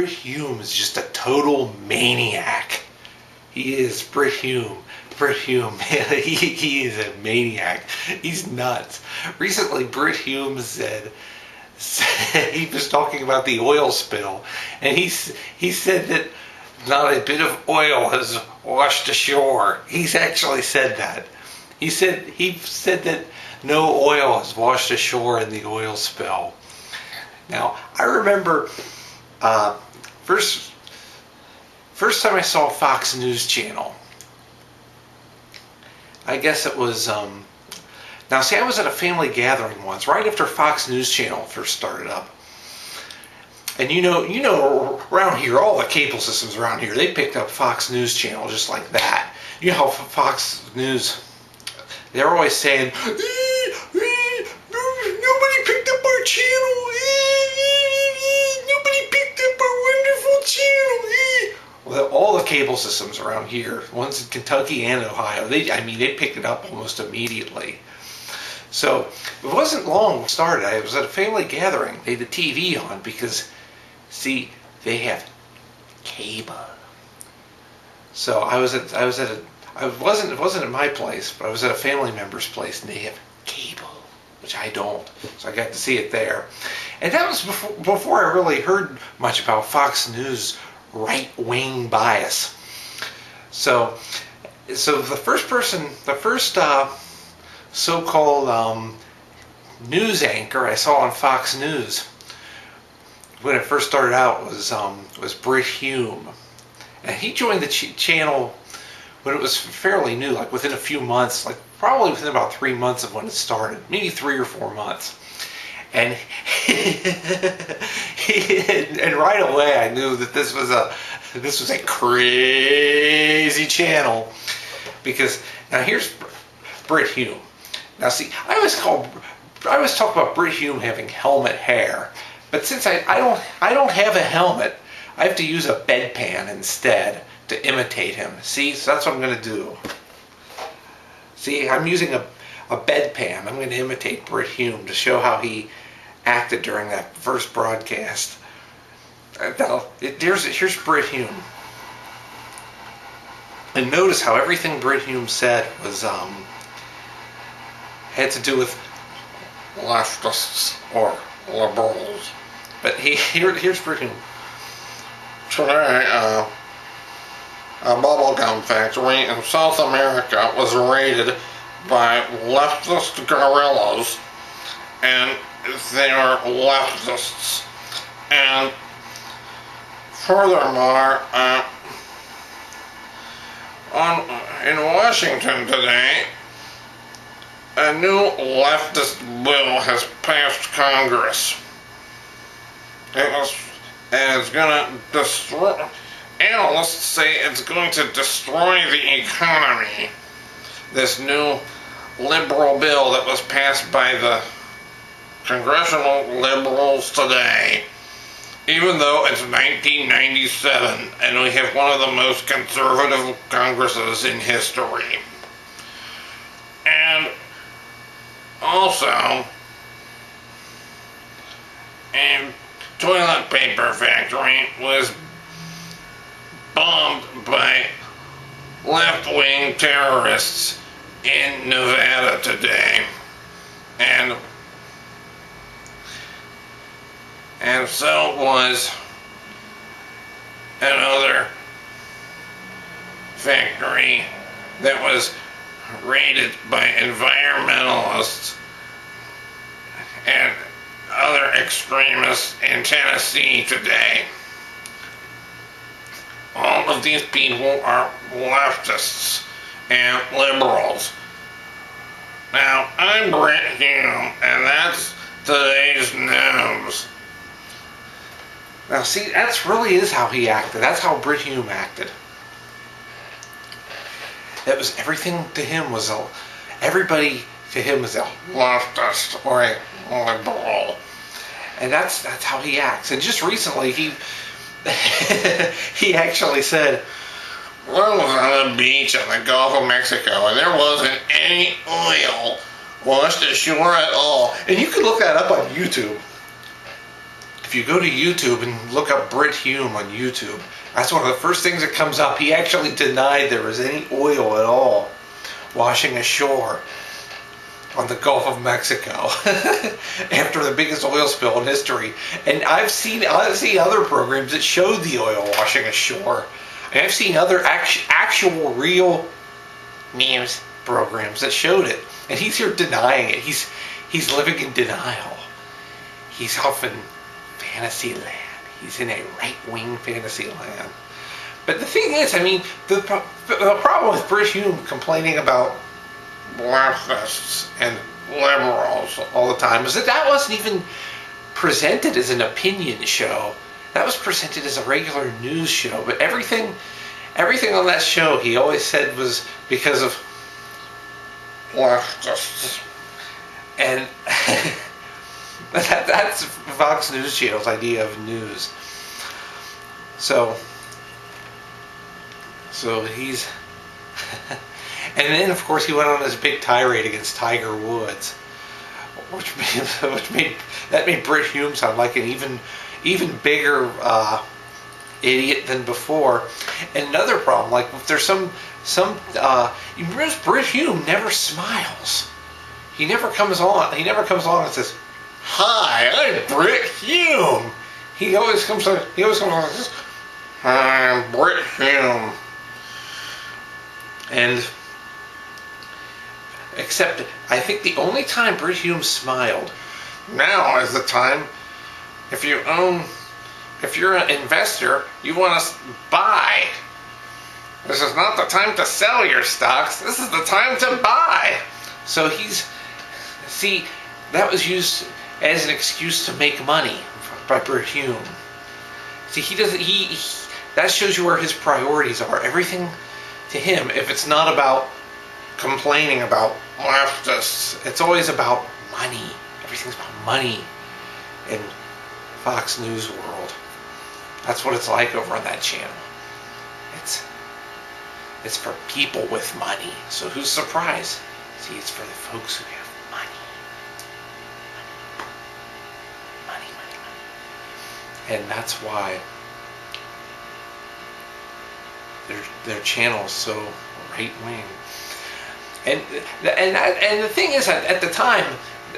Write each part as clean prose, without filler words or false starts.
Brit Hume is just a total maniac. He is Brit Hume. Brit Hume, man, he is a maniac. He's nuts. Recently, Brit Hume said he was talking about the oil spill, and he said that not a bit of oil has washed ashore. He's actually said that. He said that no oil has washed ashore in the oil spill. Now, I remember first time I saw Fox News Channel. I guess it was now see, I was at a family gathering once right after Fox News Channel first started up. And you know around here, all the cable systems around here, they picked up Fox News Channel just like that. You know how Fox News, they're always saying, nobody picked up our channel. Nobody picked up our wonderful channel. Well, all the cable systems around here, ones in Kentucky and Ohio, they picked it up almost immediately. So it wasn't long started. I was at a family gathering. They had the TV on because, see, they have cable. So it wasn't at my place, but I was at a family member's place, and they have cable, which I don't. So I got to see it there. And that was before I really heard much about Fox News right-wing bias. So the first so-called news anchor I saw on Fox News when it first started out was Brit Hume, and he joined the channel when it was fairly new, like within a few months, like probably within about 3 months of when it started, maybe 3 or 4 months. And and right away I knew that this was a crazy channel, because now here's Brit Hume. Now see, I always talk about Brit Hume having helmet hair, but since I don't have a helmet, I have to use a bedpan instead to imitate him. See, so that's what I'm going to do. See, I'm using a bedpan. I'm going to imitate Brit Hume to show how he acted during that first broadcast. Here's Brit Hume. And notice how everything Brit Hume said was had to do with leftists or liberals. But here's Brit Hume. Today, a bubblegum factory in South America was raided by leftist guerrillas, and they are leftists. And furthermore, in Washington today, a new leftist bill has passed Congress. It's going to destroy. Analysts say it's going to destroy the economy. This new liberal bill that was passed by the congressional liberals today, even though it's 1997 and we have one of the most conservative Congresses in history. And also, a toilet paper factory was bombed by left-wing terrorists in Nevada today, and so was another factory that was raided by environmentalists and other extremists in Tennessee today. All of these people are leftists and liberals. Now, I'm Brit Hume, and that's today's news. Now see, that really is how he acted. That's how Brit Hume acted. That was everything to him was everybody to him was a leftist or a liberal. And that's how he acts. And just recently he actually said, I was on a beach in the Gulf of Mexico and there wasn't any oil washed ashore at all. And you can look that up on YouTube. if you go to YouTube and look up Brit Hume on YouTube, that's one of the first things that comes up. He actually denied there was any oil at all washing ashore on the Gulf of Mexico after the biggest oil spill in history. And I've seen other programs that showed the oil washing ashore. And I've seen other actual real news programs that showed it. And he's here denying it. He's living in denial. He's off in fantasy land. He's in a right-wing fantasy land. But the thing is, I mean, the problem with Brit Hume complaining about leftists and liberals all the time is that wasn't even presented as an opinion show. That was presented as a regular news show. But everything on that show, he always said was because of leftists. And that's Fox News Channel's idea of news. So he's... And then, of course, he went on this big tirade against Tiger Woods, which made Brit Hume sound like an even bigger idiot than before. And another problem, like if there's some you notice Brit Hume never smiles. He never comes on and says, "Hi, I'm Brit Hume." He always comes on and says, "Hi, I'm Brit Hume." And except, I think the only time Brit Hume smiled now is the time if you're an investor, you want to buy. This is not the time to sell your stocks. This is the time to buy. So that was used as an excuse to make money by Brit Hume. See, that shows you where his priorities are. Everything to him, if it's not about complaining about leftists, it's always about money. Everything's about money in Fox News world. That's what it's like over on that channel. It's for people with money. So who's surprised? See, it's for the folks who have money. Money. And that's why their channel is so right wing. And the thing is, at the time,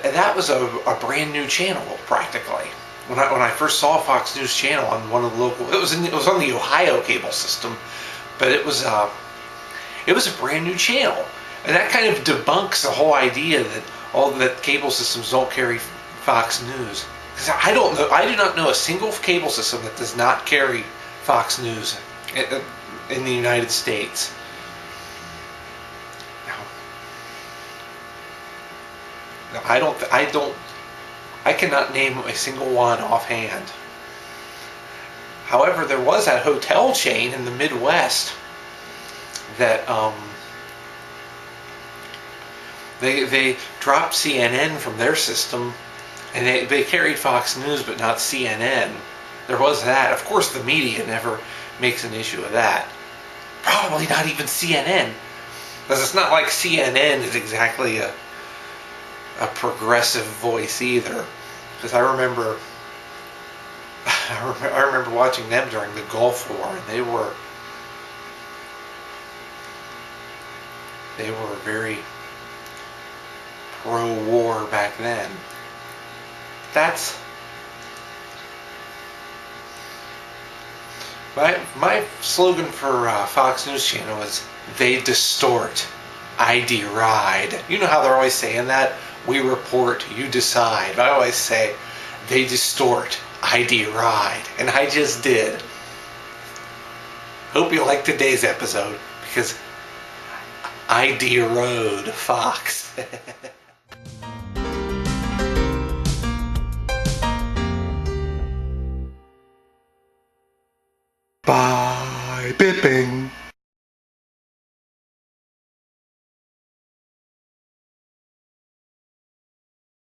that was a brand new channel practically. When I first saw Fox News Channel on one of the local, it was on the Ohio cable system, but it was a brand new channel, and that kind of debunks the whole idea that cable systems don't carry Fox News. Because I do not know a single cable system that does not carry Fox News in the United States. Now, I cannot name a single one offhand. However, there was that hotel chain in the Midwest that they dropped CNN from their system, and they carried Fox News but not CNN. There was that. Of course, the media never makes an issue of that. Probably not even CNN, because it's not like CNN is exactly a progressive voice either. Because I remember watching them during the Gulf War, and they were very pro-war back then. That's my slogan for Fox News Channel is "They distort, I deride." You know how they're always saying that? We report, you decide. I always say, they distort, I deride. And I just did. Hope you liked today's episode, because I derode Fox. Bye, Bit Bang.